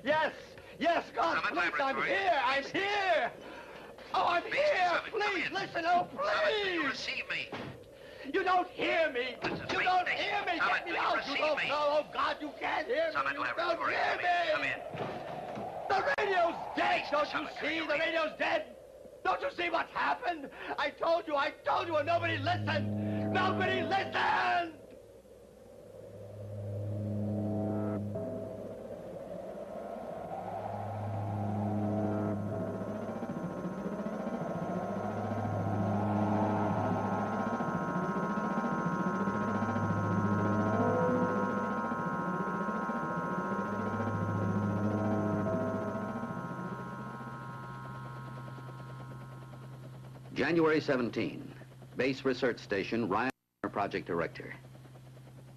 Yes, yes, God, Summit please, I'm Laboratory. here, I'm here. Oh, I'm here, Summit, please, come in. listen, oh, Summit, do you please. receive me? You don't hear me. Listen, You wait, don't listen. hear me. Summit, Get me do you out. receive You don't me? know. Oh, God, you can't hear me. Summit You don't Laboratory, hear come me. in. The radio's dead, Please, don't you Summit, see? can The you read? radio's dead. Don't you see what's happened? I told you, and nobody listened. Nobody listened. January 17, Base Research Station, Ryan, Project Director.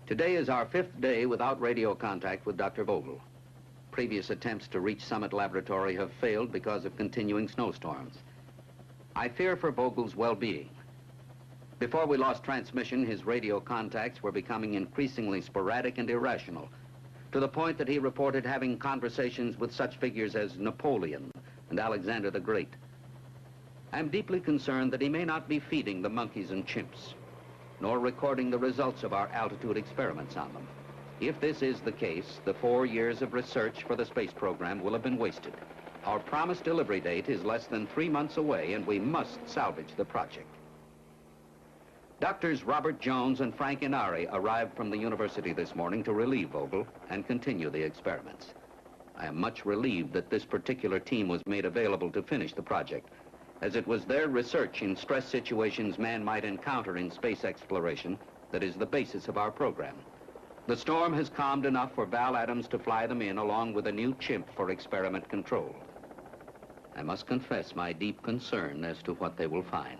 Today is our 5th day without radio contact with Dr. Vogel. Previous attempts to reach Summit Laboratory have failed because of continuing snowstorms. I fear for Vogel's well-being. Before we lost transmission, his radio contacts were becoming increasingly sporadic and irrational, to the point that he reported having conversations with such figures as Napoleon and Alexander the Great. I'm deeply concerned that he may not be feeding the monkeys and chimps, nor recording the results of our altitude experiments on them. If this is the case, the 4 years of research for the space program will have been wasted. Our promised delivery date is less than 3 months away, and we must salvage the project. Doctors Robert Jones and Frank Inari arrived from the university this morning to relieve Vogel and continue the experiments. I am much relieved that this particular team was made available to finish the project, as it was their research in stress situations man might encounter in space exploration that is the basis of our program. The storm has calmed enough for Val Adams to fly them in along with a new chimp for experiment control. I must confess my deep concern as to what they will find.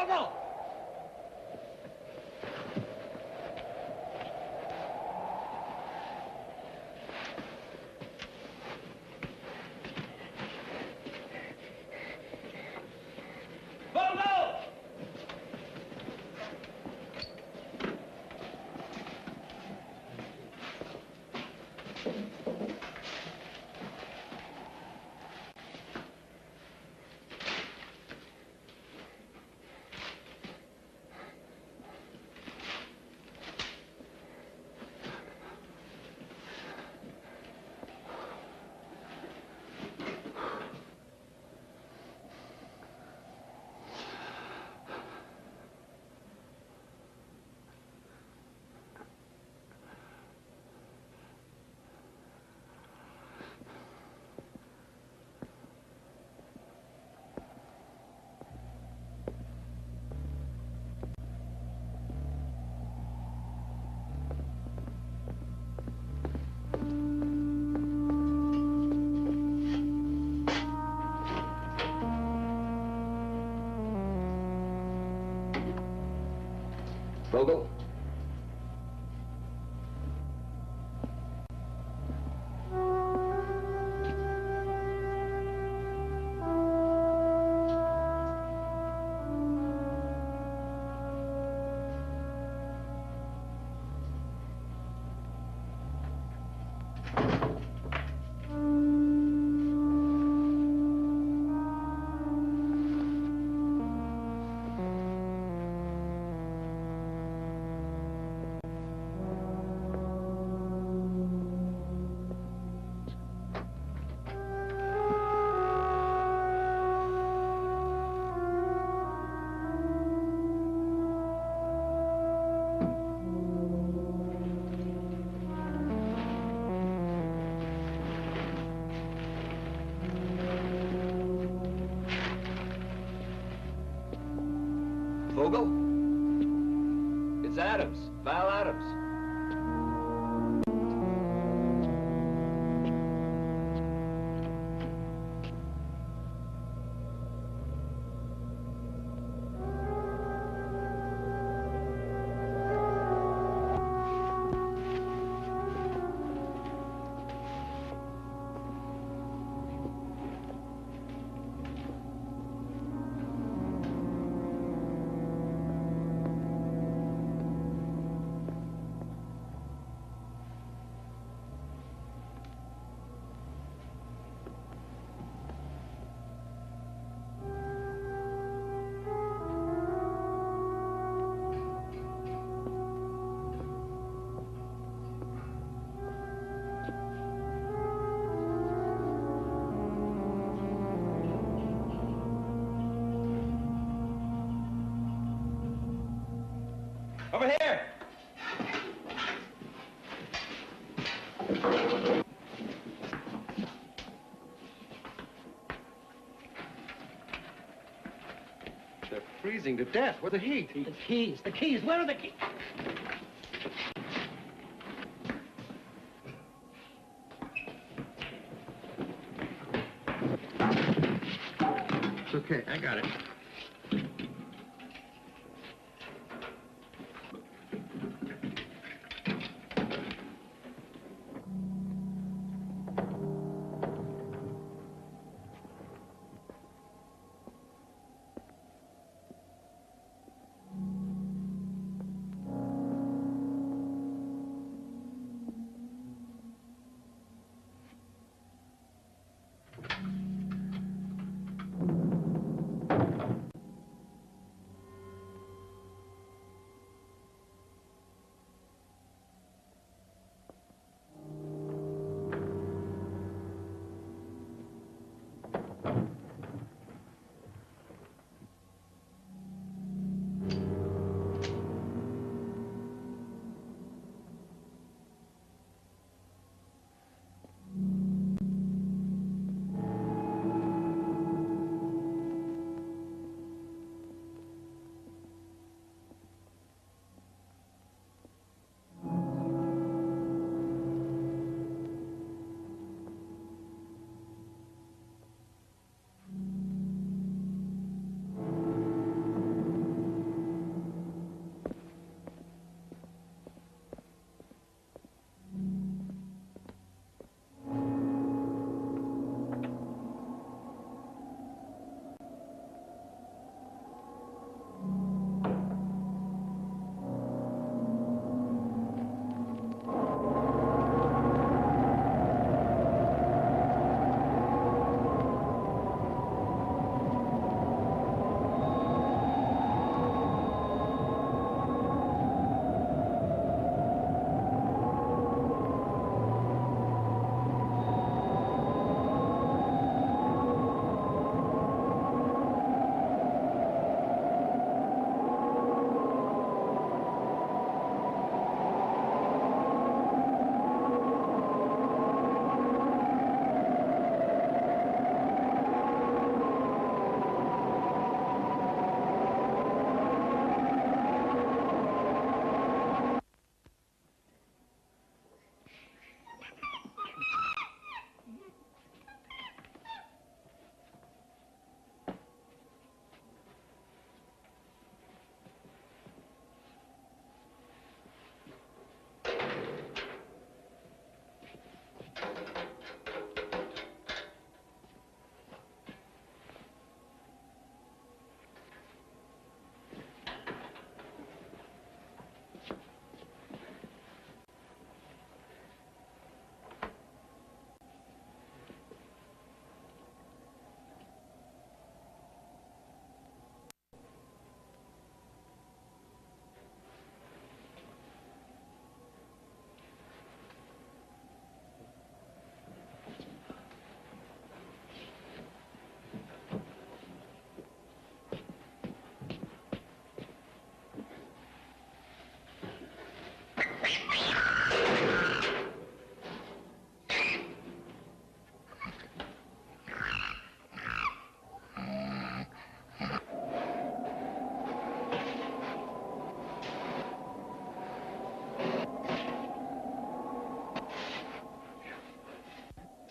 Vogel! Vogel? Vogel? It's Adams, Val Adams. Over here! They're freezing to death with the heat. The keys. Where are the keys? It's okay, I got it.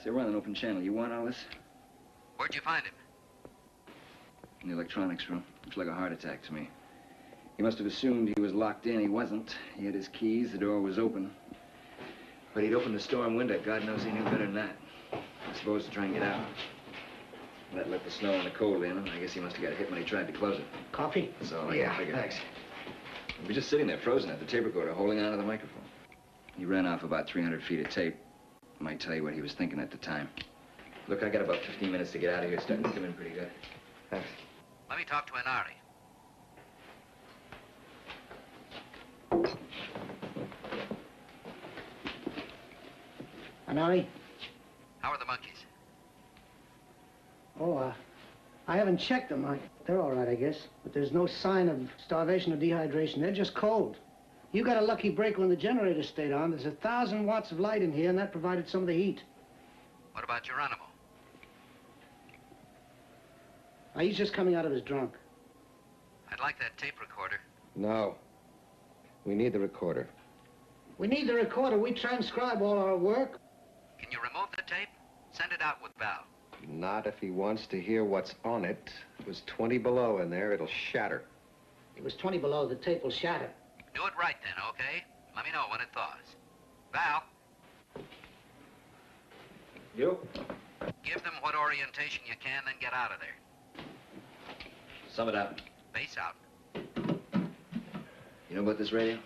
They run an open channel. You want all this? Where'd you find him? In the electronics room. Looks like a heart attack to me. He must have assumed he was locked in. He wasn't. He had his keys. The door was open. But he'd opened the storm window. God knows he knew better than that. I suppose to try and get out. That let the snow and the cold in. I guess he must have got hit when he tried to close it. Coffee? So Yeah, I figured. thanks. He was just sitting there, frozen at the tape recorder, holding on to the microphone. He ran off about 300 feet of tape. Might tell you what he was thinking at the time. Look, I got about 15 minutes to get out of here. It's starting to come in pretty good. Thanks. Let me talk to Inari. Anari? How are the monkeys? Oh, I haven't checked them. They're all right, I guess. But there's no sign of starvation or dehydration. They're just cold. You got a lucky break when the generator stayed on. There's 1,000 watts of light in here, and that provided some of the heat. What about Geronimo? He's just coming out of his drunk. I'd like that tape recorder. No. We need the recorder. We need the recorder. We transcribe all our work. Can you remove the tape? Send it out with Val. Not if he wants to hear what's on it. It was 20 below in there. It'll shatter. It was 20 below. The tape will shatter. Do it right then, okay? Let me know when it thaws. Val, You? give them what orientation you can, then get out of there. Sum it up. Base out. You know about this radio?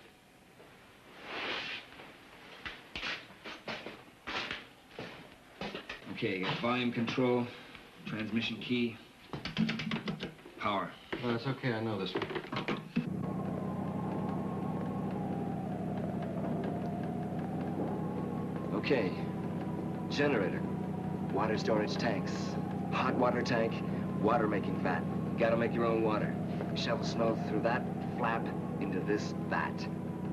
Okay, you got volume control, transmission key, power. No, it's okay. I know this one. Okay, generator, water storage tanks, hot water tank, water making vat. Gotta make your own water. Shovel snow through that flap into this vat.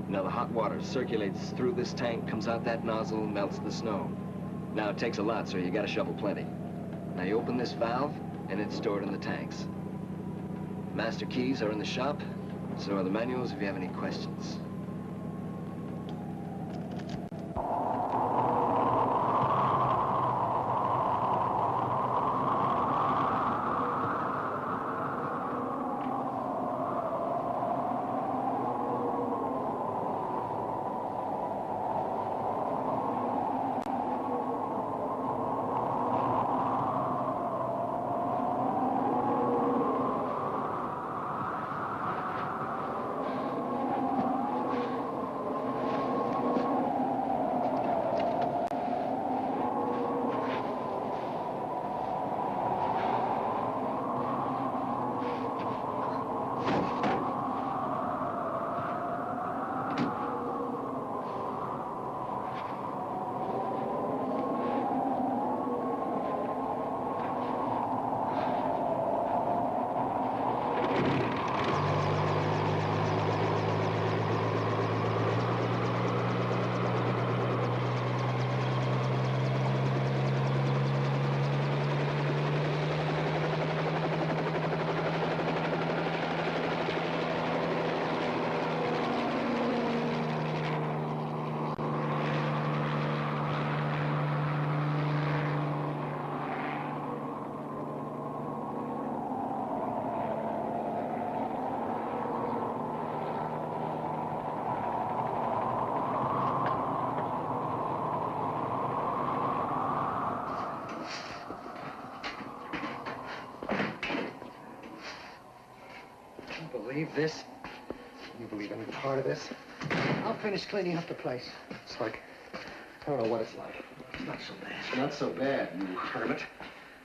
Now the hot water circulates through this tank, comes out that nozzle, melts the snow. Now it takes a lot, so you gotta shovel plenty. Now you open this valve, and it's stored in the tanks. Master keys are in the shop, so are the manuals if you have any questions. Believe this? You believe any part of this? I'll finish cleaning up the place. It's like, I don't know what it's like. It's not so bad. It's not so bad, you hermit.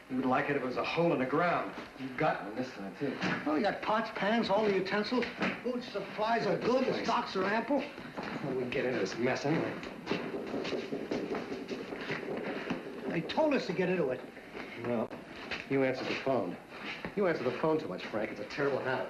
You would like it if it was a hole in the ground. You've got one this time, too. Oh, you got pots, pans, all the utensils. Food supplies are good. The stocks are ample. How do we get into this mess, anyway? They told us to get into it. Well, you answered the phone. You answer the phone too much, Frank. It's a terrible habit.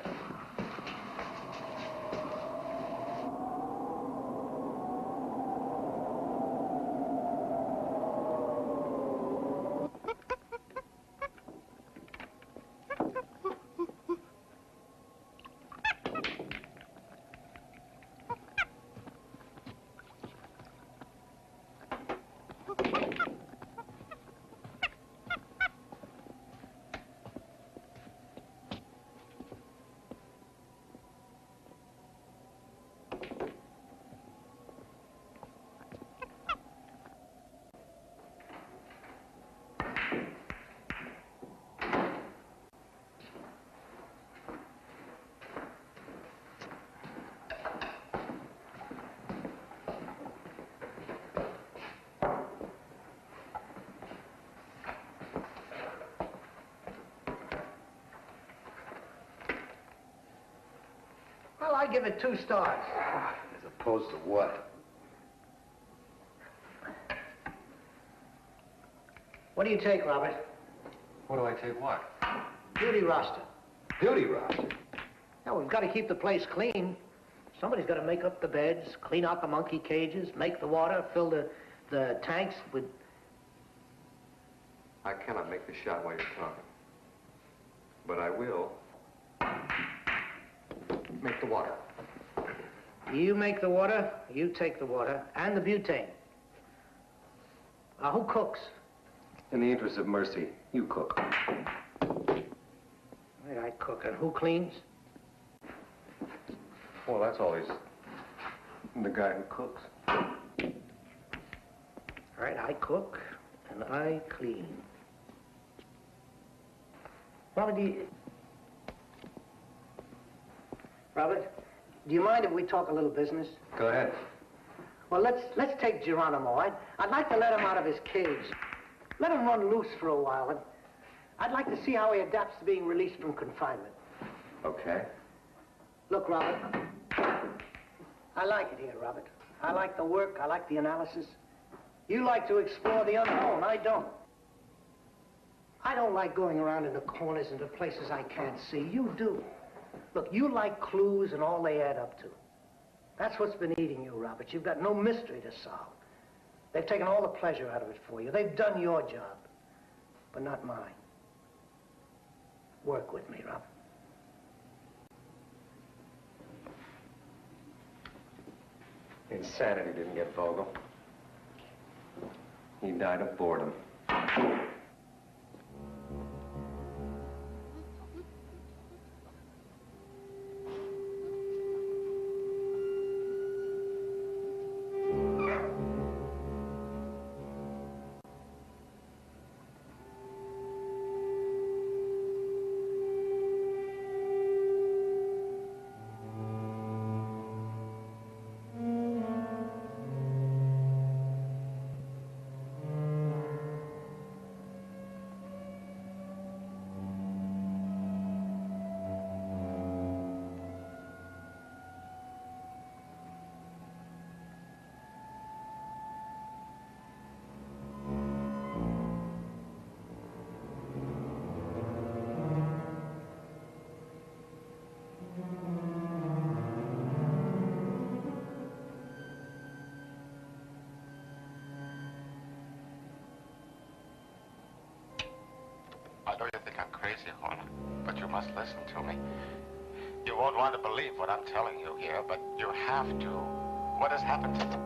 I give it 2 stars. As opposed to what? What do you take, Robert? What do I take what? Duty roster. Duty roster. Now, we've got to keep the place clean. Somebody's got to make up the beds, clean out the monkey cages, make the water, fill the tanks with... I cannot make the shot while you're talking. But I will make the water. You make the water, you take the water, and the butane. Who cooks? In the interest of mercy, you cook. Right, I cook. And who cleans? Well, that's always the guy who cooks. All right, I cook, and I clean. Robert, do you mind if we talk a little business? Go ahead. Well, let's take Geronimo. I'd like to let him out of his cage. Let him run loose for a while. And I'd like to see how he adapts to being released from confinement. Okay. Look, Robert, I like it here, Robert. I like the work. I like the analysis. You like to explore the unknown. I don't. I don't like going around into corners, into places I can't see. You do. Look, you like clues and all they add up to. That's what's been eating you, Robert. You've got no mystery to solve. They've taken all the pleasure out of it for you. They've done your job, but not mine. Work with me, Robert. Insanity didn't get Vogel. He died of boredom. I know you think I'm crazy, Horner, but you must listen to me. You won't want to believe what I'm telling you here, but you have to. What has happened to them?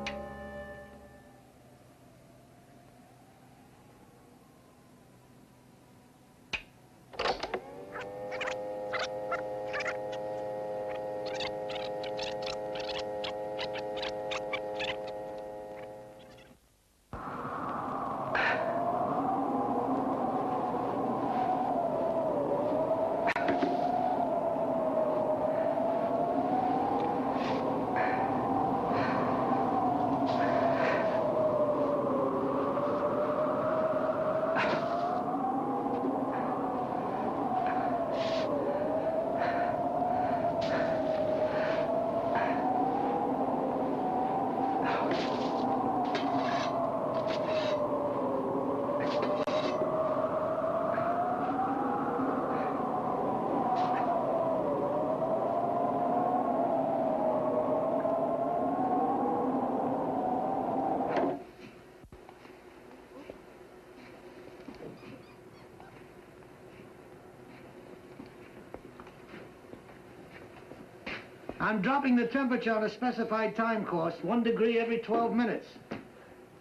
I'm dropping the temperature on a specified time course, 1 degree every 12 minutes.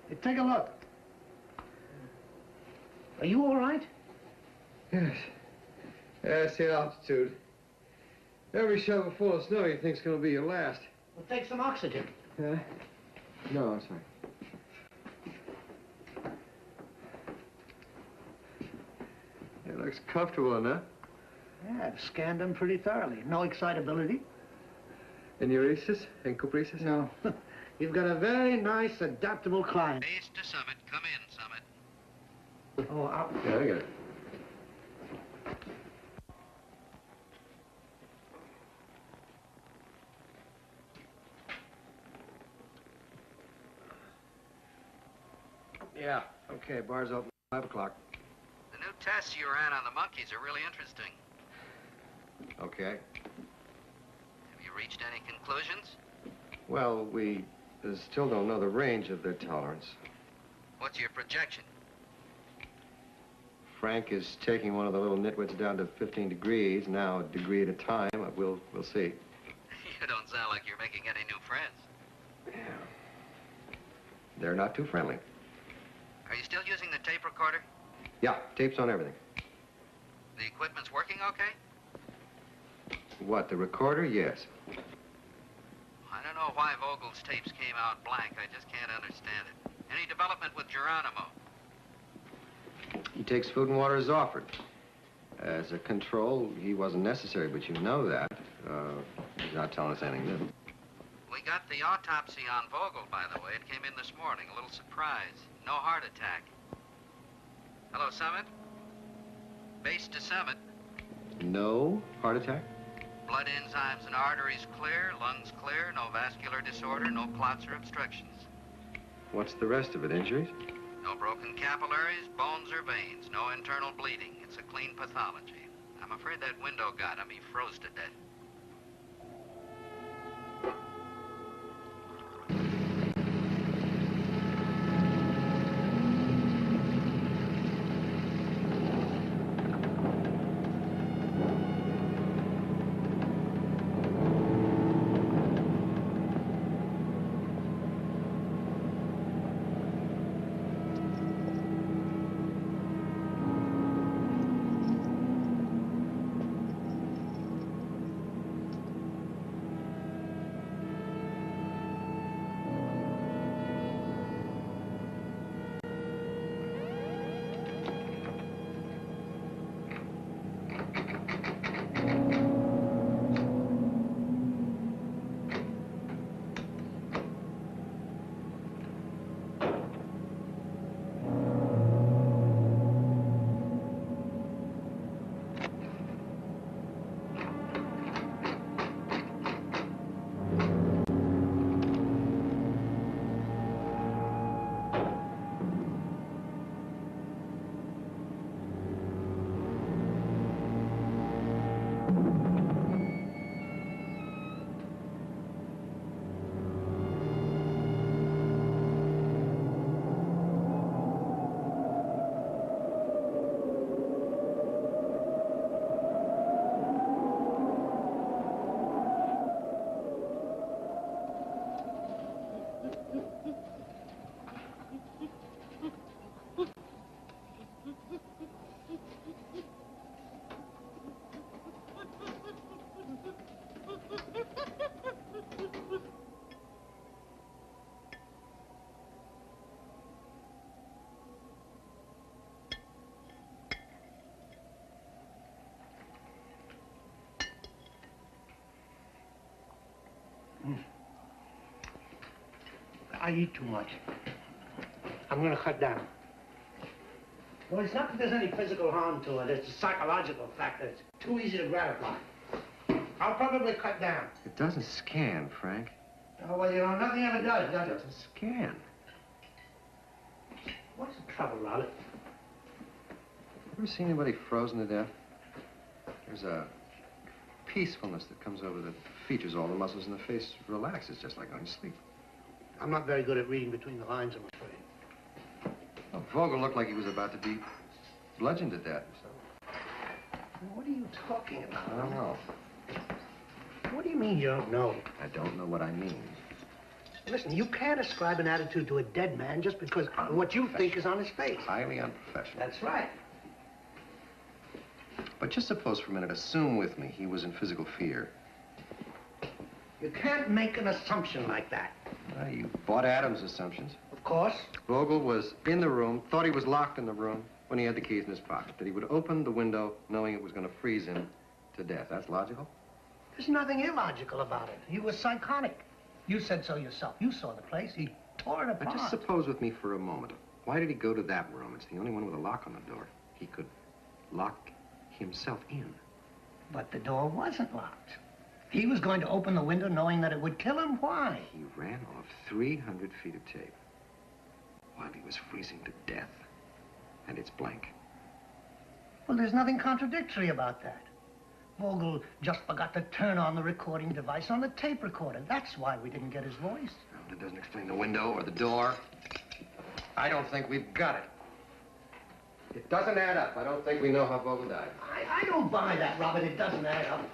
Hey, take a look. Are you all right? Yes. That's the altitude. Every shovel full of snow you think's gonna be your last. Well, take some oxygen. Yeah? No, I'm sorry. It looks comfortable enough. Yeah, I've scanned them pretty thoroughly. No excitability. And Euresis and Caprices? No. You've got a very nice, adaptable climate. Base to Summit. Come in, Summit. Oh, Yeah, I got it. Yeah, okay, bar's open 5 o'clock. The new tests you ran on the monkeys are really interesting. Okay. Have you reached any conclusions? Well, we still don't know the range of their tolerance. What's your projection? Frank is taking one of the little nitwits down to 15 degrees, now a degree at a time. We'll see. You don't sound like you're making any new friends. Yeah. They're not too friendly. Are you still using the tape recorder? Yeah, tapes on everything. The equipment's working okay? What, the recorder? Yes. I don't know why Vogel's tapes came out blank. I just can't understand it. Any development with Geronimo? He takes food and water as offered. As a control, he wasn't necessary, but you know that. He's not telling us anything new. We got the autopsy on Vogel, by the way. It came in this morning. A little surprise. No heart attack. Hello, Summit? Base to Summit. No heart attack? Blood enzymes and arteries clear, lungs clear, no vascular disorder, no clots or obstructions. What's the rest of it? Injuries? No broken capillaries, bones, or veins. No internal bleeding. It's a clean pathology. I'm afraid that window got him. He froze to death. I eat too much. I'm gonna cut down. Well, it's not that there's any physical harm to it. It's a psychological factor. It's too easy to gratify. I'll probably cut down. It doesn't scan, Frank. Oh, well, you know, nothing ever does It it? doesn't scan. What's the trouble, Robert? Ever seen anybody frozen to death? There's a peacefulness that comes over the features. All the muscles in the face relax. It's just like going to sleep. I'm not very good at reading between the lines, I'm afraid. Well, Vogel looked like he was about to be bludgeoned to death. So. What are you talking about? I don't know. What do you mean you don't know? I don't know what I mean. Listen, you can't ascribe an attitude to a dead man just because what you think is on his face. Highly unprofessional. That's right. But just suppose for a minute, assume with me he was in physical fear. You can't make an assumption like that. You bought Adam's assumptions. Of course. Vogel was in the room, thought he was locked in the room when he had the keys in his pocket, that he would open the window knowing it was going to freeze him to death. That's logical? There's nothing illogical about it. He was psychotic. You said so yourself. You saw the place. He tore it apart. Now, just suppose with me for a moment. Why did he go to that room? It's the only one with a lock on the door. He could lock himself in. But the door wasn't locked. He was going to open the window knowing that it would kill him. Why? He ran off 300 feet of tape. Why while he was freezing to death. And it's blank. Well, there's nothing contradictory about that. Vogel just forgot to turn on the recording device on the tape recorder. That's why we didn't get his voice. Well, that doesn't explain the window or the door. I don't think we've got it. It doesn't add up. I don't think we know how Vogel died. I don't buy that, Robert. It doesn't add up.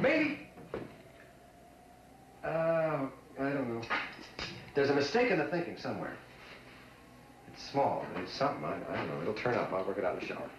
Maybe. I don't know. There's a mistake in the thinking somewhere. It's small, but it's something. I don't know. It'll turn up. I'll work it out in the shower.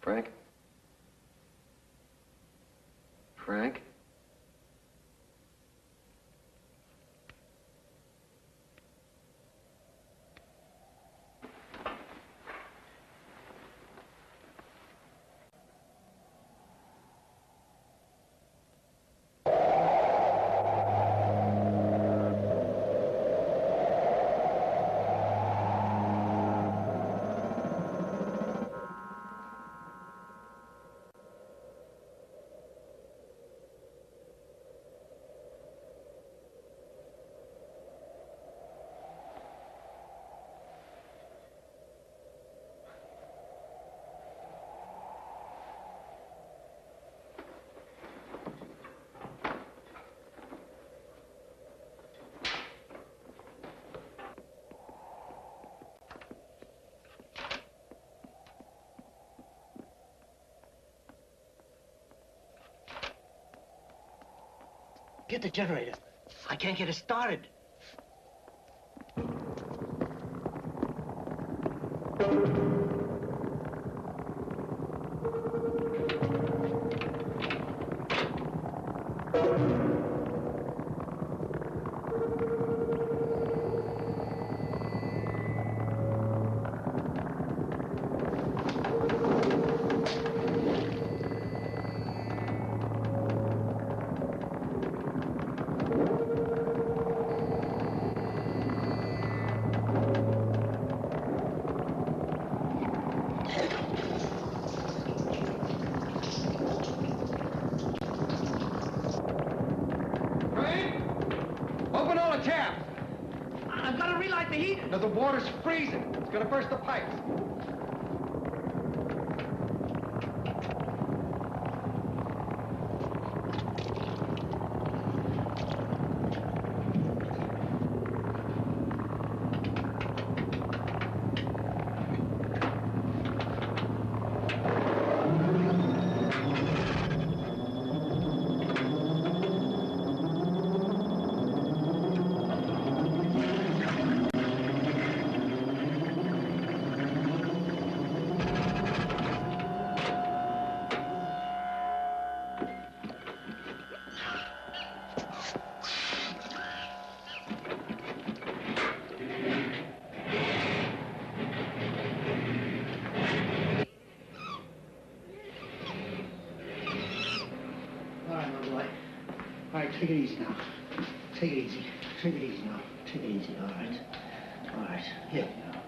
Frank? Frank? Get the generator. I can't get it started. Now, the water's freezing. It's gonna burst the pipes. Take it easy now. Take it easy. Take it easy now. Take it easy. All right. All right. Here now.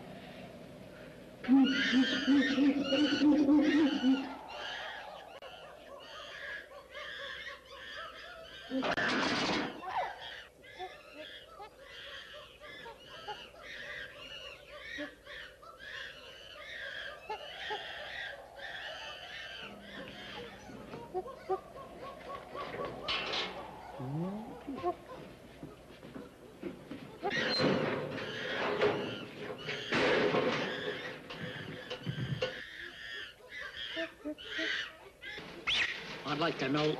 I'd like to know.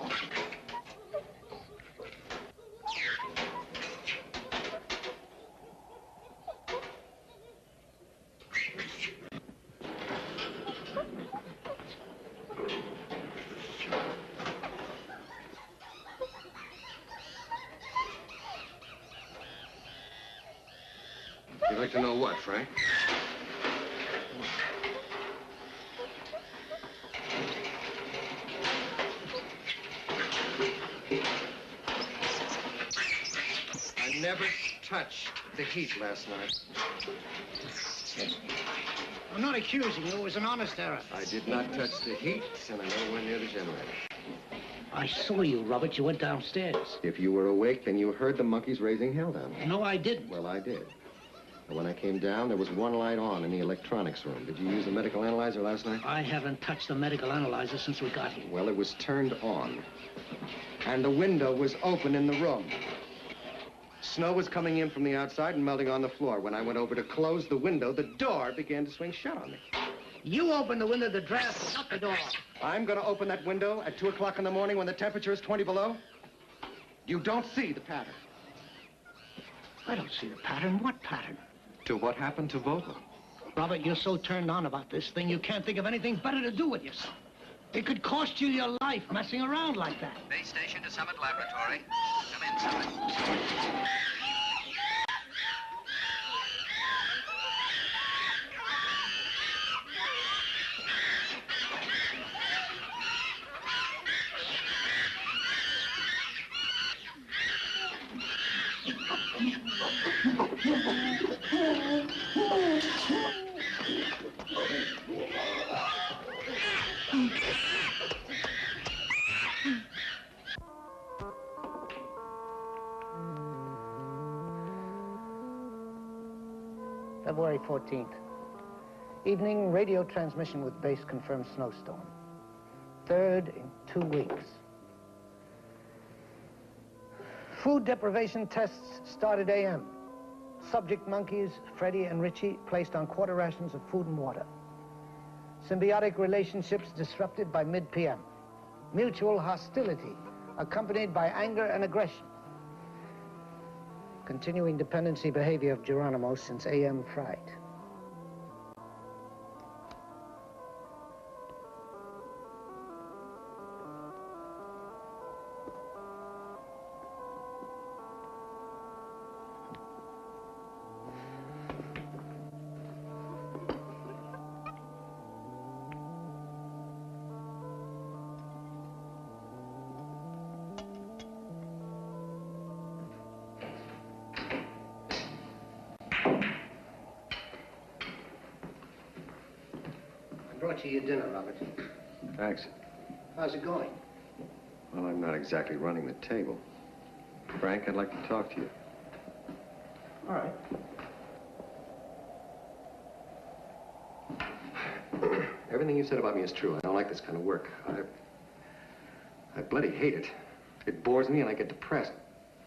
You'd like to know what, Frank? I never touched the heat last night. I'm not accusing you. It was an honest error. I did not touch the heat, and I'm nowhere near the generator. I saw you, Robert. You went downstairs. If you were awake, then you heard the monkeys raising hell down here. No, I didn't. Well, I did. And when I came down, there was one light on in the electronics room. Did you use the medical analyzer last night? I haven't touched the medical analyzer since we got here. Well, it was turned on. And the window was open in the room. Snow was coming in from the outside and melting on the floor. When I went over to close the window, the door began to swing shut on me. You opened the window, the draft, shut the door. I'm going to open that window at 2 o'clock in the morning when the temperature is 20 below. You don't see the pattern. I don't see the pattern. What pattern? To what happened to Vogel. Robert, you're so turned on about this thing, you can't think of anything better to do with yourself. It could cost you your life messing around like that. Base station to Summit Laboratory. Come in, Summit. February 14th. Evening radio transmission with base confirmed snowstorm. Third in 2 weeks. Food deprivation tests started AM. Subject monkeys, Freddie and Richie, placed on quarter rations of food and water. Symbiotic relationships disrupted by mid-PM. Mutual hostility, accompanied by anger and aggression. Continuing dependency behavior of Geronimo since AM fright. Brought you your dinner, Robert. Thanks. How's it going? Well, I'm not exactly running the table. Frank, I'd like to talk to you. All right. Everything you said about me is true. I don't like this kind of work. I bloody hate it. It bores me and I get depressed.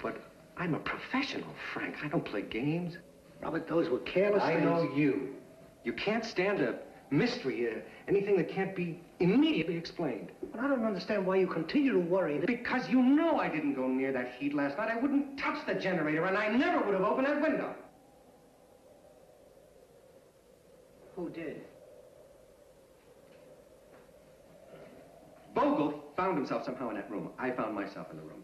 But I'm a professional, Frank. I don't play games. Robert, those were careless I things. know you. You can't stand a mystery, anything that can't be immediately explained. But I don't understand why you continue to worry. Because you know I didn't go near that heat last night. I wouldn't touch the generator, and I never would have opened that window. Who did? Vogel found himself somehow in that room. I found myself in the room.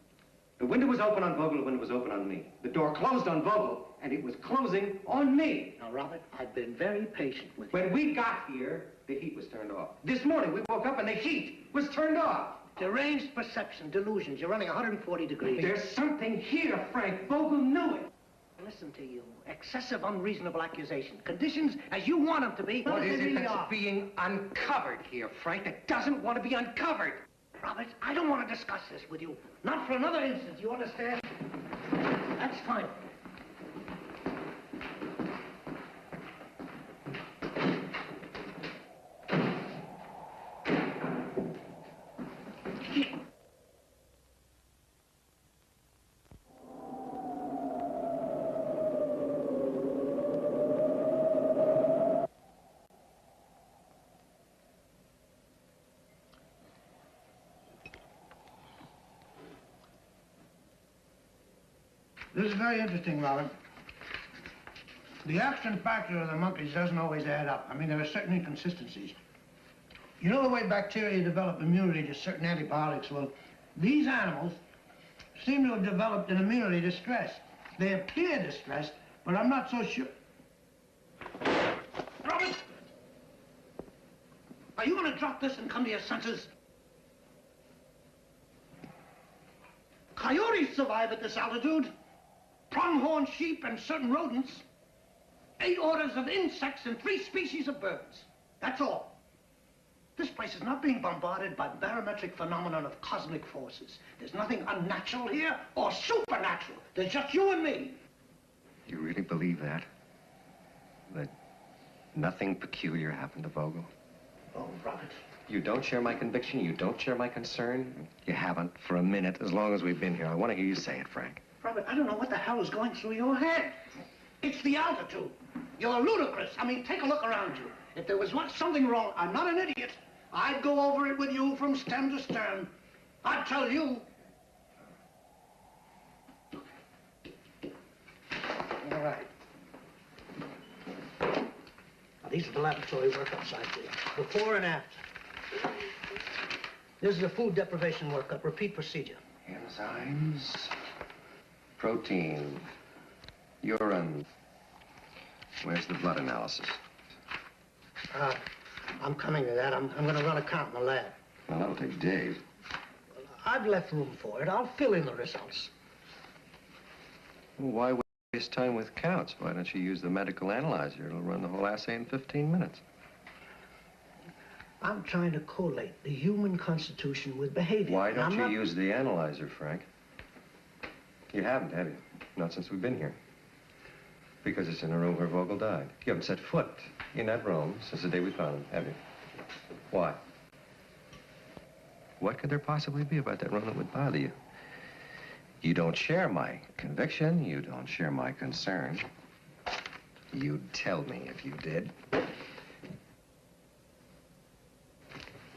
The window was open on Vogel, the window was open on me. The door closed on Vogel, and it was closing on me. Now, Robert, I've been very patient with you. When we got here, the heat was turned off. This morning, we woke up and the heat was turned off. Deranged perception, delusions. You're running 140 degrees. There's something here, Frank. Vogel knew it. Listen to you. Excessive, unreasonable accusation. Conditions as you want them to be. What is it really that's are. being uncovered here, Frank, that doesn't want to be uncovered? Robert, I don't want to discuss this with you. Not for another instant, you understand? That's fine. This is very interesting, Robert. The action factor of the monkeys doesn't always add up. I mean, there are certain inconsistencies. You know the way bacteria develop immunity to certain antibiotics? Well, these animals seem to have developed an immunity to stress. They appear distressed, but I'm not so sure. Robert! Are you going to drop this and come to your senses? Coyotes survive at this altitude. Pronghorn sheep and certain rodents. 8 orders of insects and 3 species of birds. That's all. This place is not being bombarded by barometric phenomenon of cosmic forces. There's nothing unnatural here or supernatural. There's just you and me. You really believe that? That nothing peculiar happened to Vogel? Oh, Robert. You don't share my conviction? You don't share my concern? You haven't for a minute as long as we've been here. I want to hear you say it, Frank. Robert, I don't know what the hell is going through your head. It's the altitude. You're ludicrous. I mean, take a look around you. If there was something wrong, I'm not an idiot. I'd go over it with you from stem to stern. I'd tell you. All right. These are the laboratory workups I did, before and after. This is a food deprivation workup, repeat procedure. Enzymes, protein, urine. Where's the blood analysis? I'm coming to that. I'm going to run a count in the lab. Well, that'll take days. I've left room for it. I'll fill in the results. Well, why waste time with counts? Why don't you use the medical analyzer? It'll run the whole assay in 15 minutes. I'm trying to correlate the human constitution with behavior. Why don't you use the analyzer, Frank? You haven't, have you? Not since we've been here. Because it's in a room where Vogel died. You haven't set foot in that room since the day we found him, have you? Why? What could there possibly be about that room that would bother you? You don't share my conviction. You don't share my concern. You'd tell me if you did.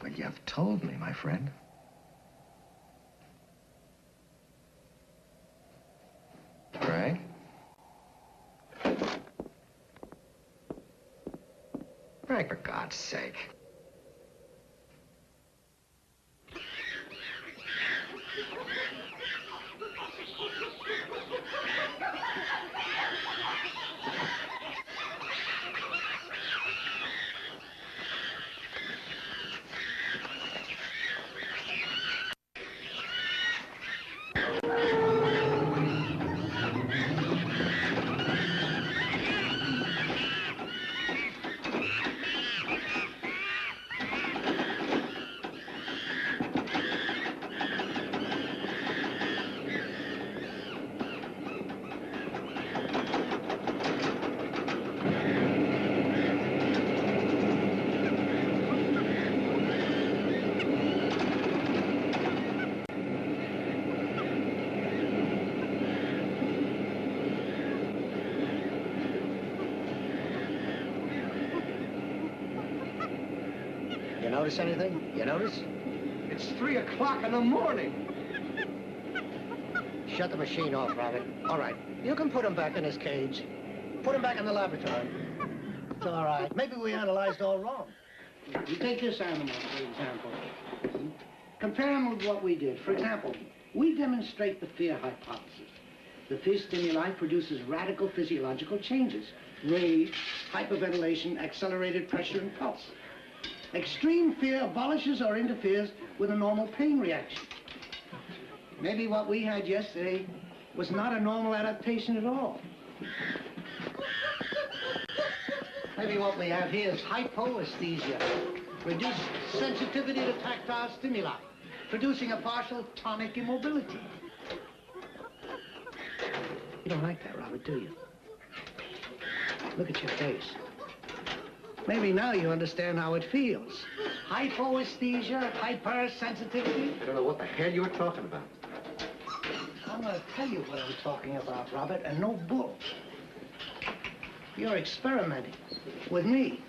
But you've told me, my friend. Frank? Frank, for God's sake. Notice anything? You notice? It's 3 o'clock in the morning. Shut the machine off, Robert. All right. You can put him back in his cage. Put him back in the laboratory. It's all right. Maybe we analyzed all wrong. You take this animal, for example. Compare him with what we did. For example, we demonstrate the fear hypothesis. The fear stimuli produces radical physiological changes. Rage, hyperventilation, accelerated pressure, and pulse. Extreme fear abolishes or interferes with a normal pain reaction. Maybe what we had yesterday was not a normal adaptation at all. Maybe what we have here is hypoesthesia, reduced sensitivity to tactile stimuli, producing a partial tonic immobility. You don't like that, Robert, do you? Look at your face. Maybe now you understand how it feels. Hypoesthesia, hypersensitivity. I don't know what the hell you were talking about. I'm going to tell you what I'm talking about, Robert, and no bull. You're experimenting with me.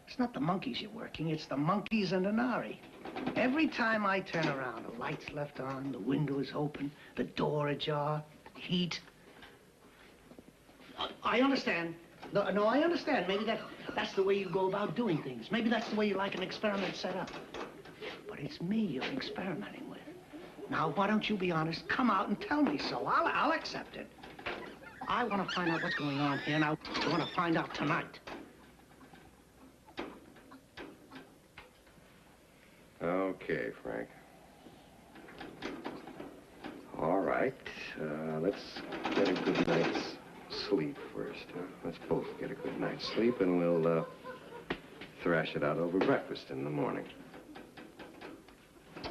It's not the monkeys you're working, it's the monkeys and Anari. Every time I turn around, the light's left on, the window is open, the door ajar, heat. I understand. No, I understand. Maybe that's the way you go about doing things. Maybe that's the way you like an experiment set up. But it's me you're experimenting with. Now, why don't you be honest? Come out and tell me so. I'll accept it. I want to find out what's going on here, and I want to find out tonight. Okay, Frank. All right. Let's get a good night's sleep first. Let's both get a good night's sleep, and we'll thrash it out over breakfast in the morning.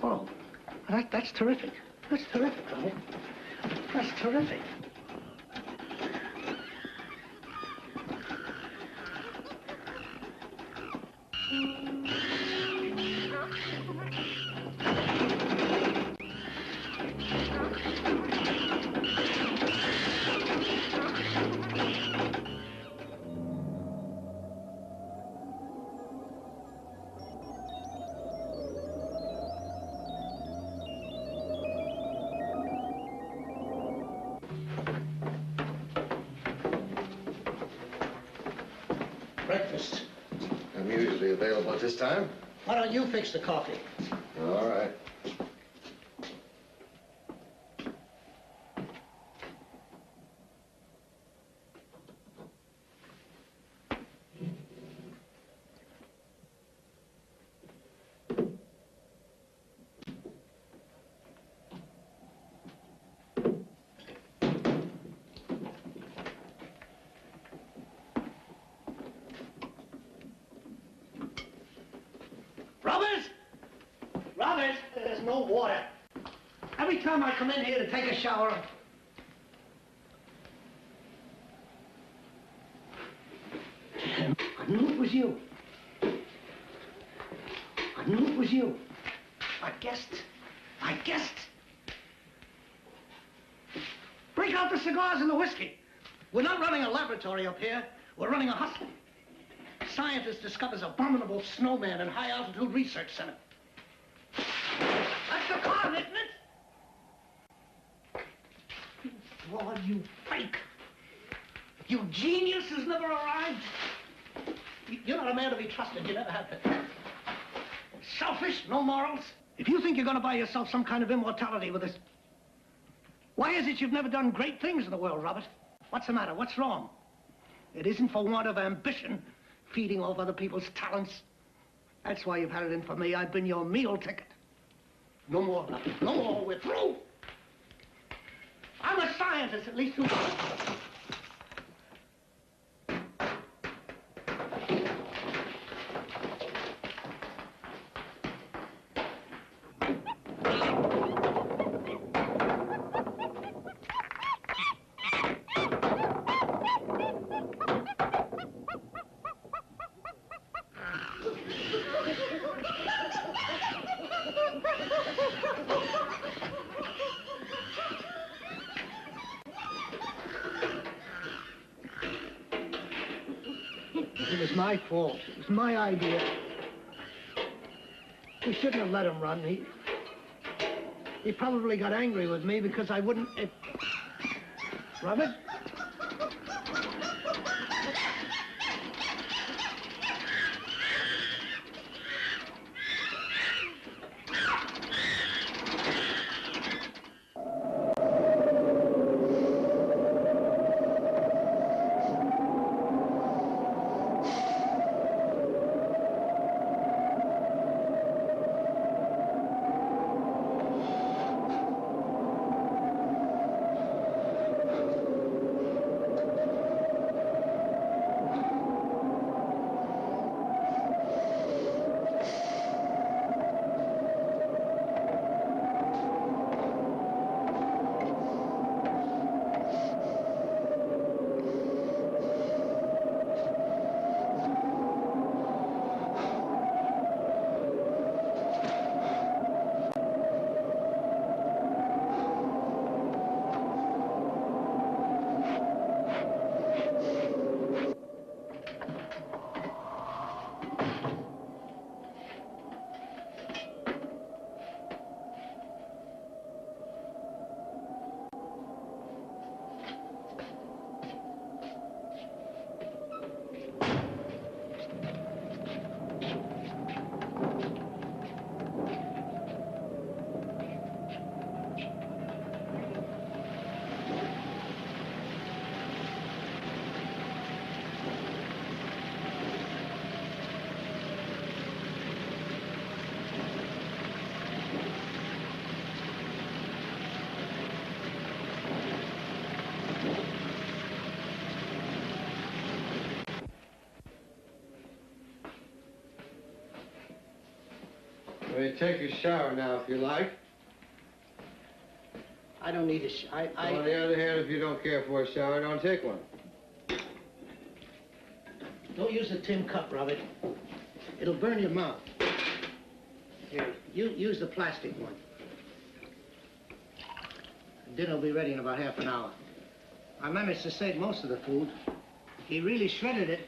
Oh, that's terrific. That's terrific, Robert. That's terrific. Breakfast. simple at this time. Why don't you fix the coffee? All right. Robert, there's no water. Every time I come in here to take a shower, I knew it was you. I knew it was you. I guessed. Break out the cigars and the whiskey. We're not running a laboratory up here. We're running a hospital. Scientist discovers abominable snowman in high-altitude research center. That's the car, isn't it? You fraud, you fake. You genius has never arrived. You're not a man to be trusted. You never have been. Selfish, no morals. If you think you're going to buy yourself some kind of immortality with this... Why is it you've never done great things in the world, Robert? What's the matter? What's wrong? It isn't for want of ambition, feeding off other people's talents. That's why you've had it in for me. I've been your meal ticket. No more, nothing. No more. We're through. I'm a scientist, at least. It was my fault. It was my idea. We shouldn't have let him run. He probably got angry with me because I wouldn't... Robert? You may take a shower now if you like. I don't need a shower. On the other hand, if you don't care for a shower, don't take one. Don't use the tin cup, Robert. It'll burn your mouth. Here, use the plastic one. Dinner will be ready in about half an hour. I managed to save most of the food. He really shredded it.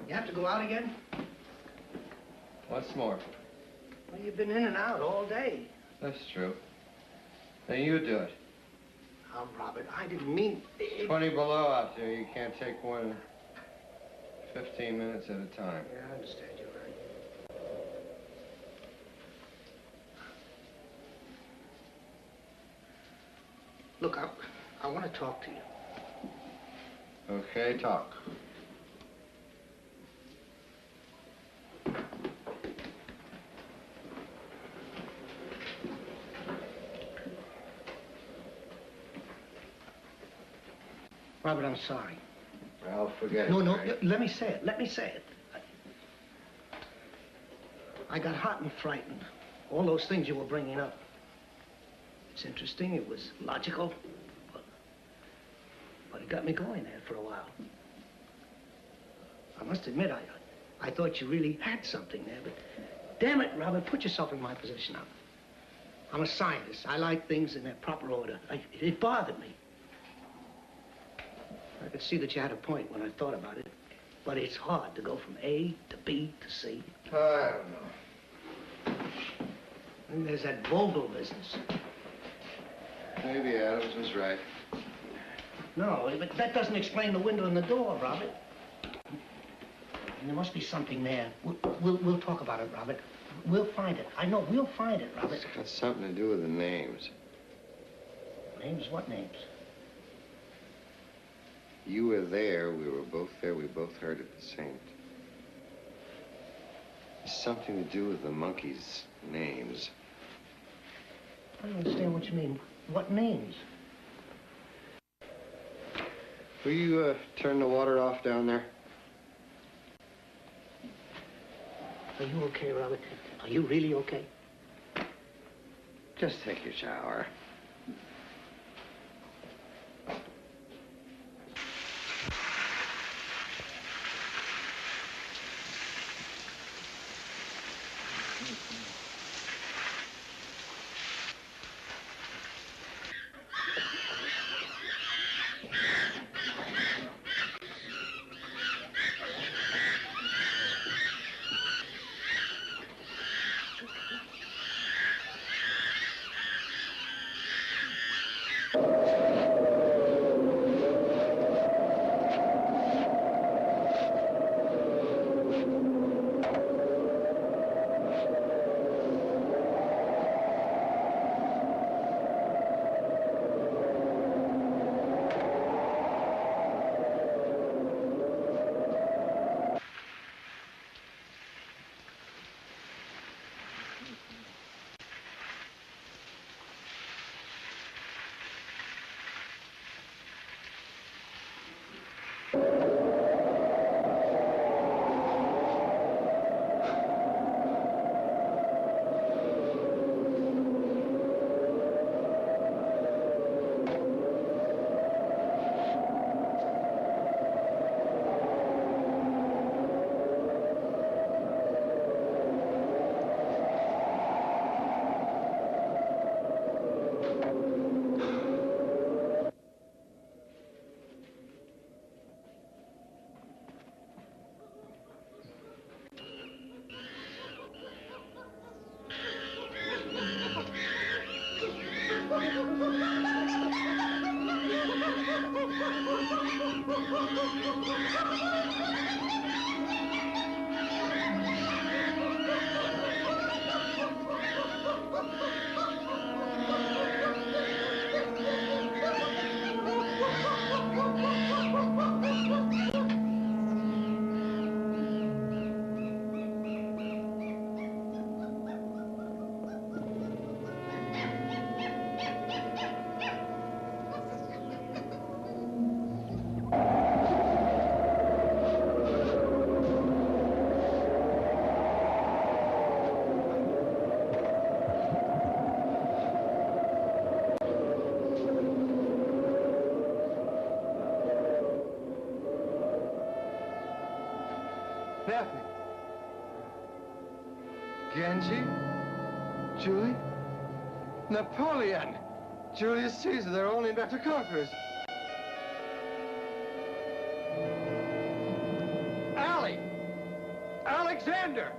You have to go out again? What's more? Well, you've been in and out all day. That's true. Then you do it. Oh, Robert, I didn't mean... 20 below out there. You can't take more than 15 minutes at a time. Yeah, I understand. You're right. Look, I want to talk to you. Okay, talk. Robert, I'm sorry. Well, forget No, it. no, Harry. let me say it. Let me say it. I got hot and frightened. All those things you were bringing up. It's interesting. It was logical. But it got me going there for a while. I must admit, I thought you really had something there, but damn it, Robert, put yourself in my position now. I'm a scientist. I like things in their proper order. It bothered me. I could see that you had a point when I thought about it, but it's hard to go from A to B to C. I don't know. And there's that Vogel business. Maybe Adams was right. No, but that doesn't explain the window and the door, Robert. And there must be something there. We'll talk about it, Robert. We'll find it. I know, we'll find it, Robert. It's got something to do with the names. Names? What names? You were there, we were both there, we both heard it the same. It's something to do with the monkeys' names. I don't understand what you mean. What names? Will you turn the water off down there? Are you okay, Robert? Are you really okay? Just take your shower. Daphne. Genji? Julie? Napoleon! Julius Caesar, they're all named after conquerors. Allie! Alexander!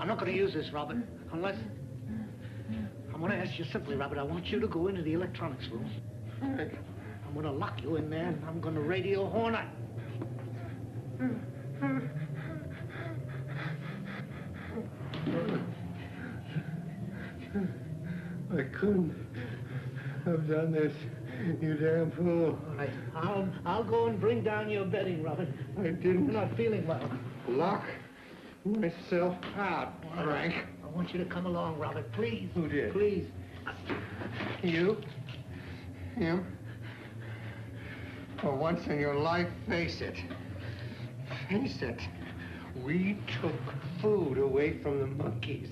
I'm not going to use this, Robert, unless... I'm going to ask you simply, Robert. I want you to go into the electronics room. I'm going to lock you in there, and I'm going to radio horn it. I couldn't have done this, you damn fool. All right, I'll go and bring down your bedding, Robert. I didn't You're not feeling well. lock myself out, Frank. I want you to come along, Robert, please. Who did? Please. You? Him? For once in your life, face it. Face it. We took food away from the monkeys.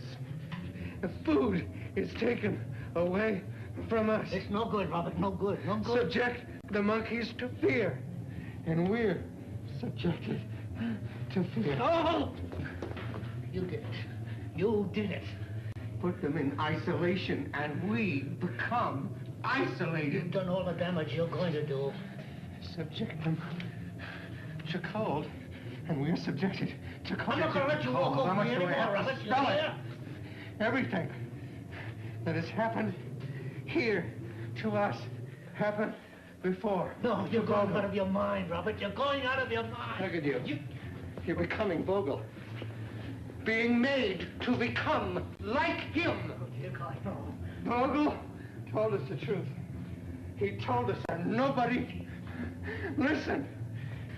The food is taken away from us. It's no good, Robert, no good, no good. Subject the monkeys to fear. And we're subjected to fear. Oh! You did it. You did it. Put them in isolation, and we become isolated. You've done all the damage you're going to do. Subject them to cold, and we're subjected to cold. I'm not going to let you walk over me anymore, Robert. You Spell it. hear? Everything that has happened here to us happened before. No, you're going out of your mind, Robert. You're going out of your mind. Look at you. You're becoming Vogel. Being made to become like him. Oh, dear God, no. Vogel told us the truth. He told us, and nobody listened.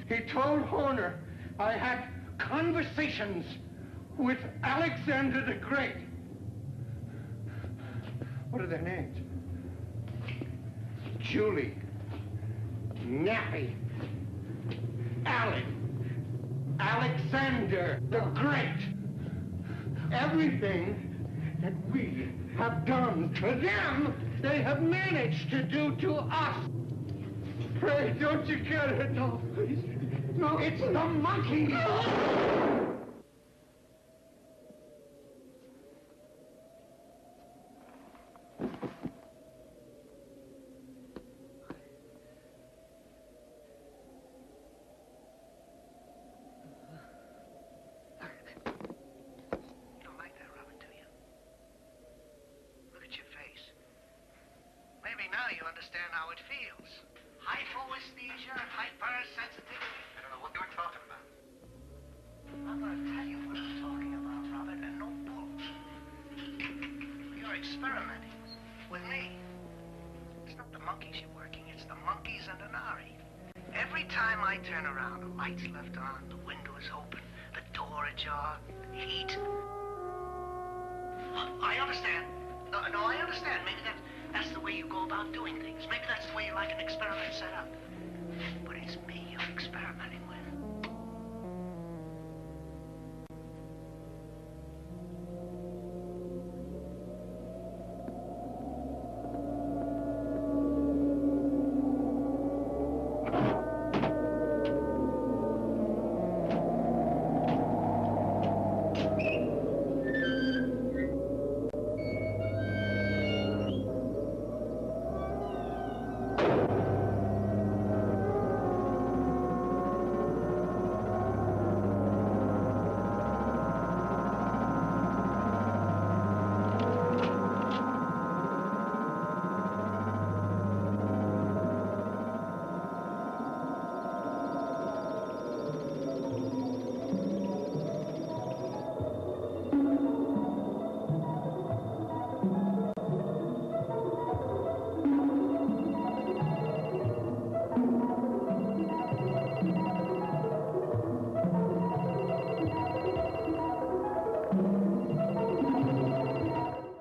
He told Horner I had conversations with Alexander the Great. What are their names? Julie, Nappy, Alec, Alexander the Great. Everything that we have done to them, they have managed to do to us. Pray, don't you get it? No, please. No, it's the monkey. I understand. Maybe that's the way you go about doing things. Maybe that's the way you like an experiment set up.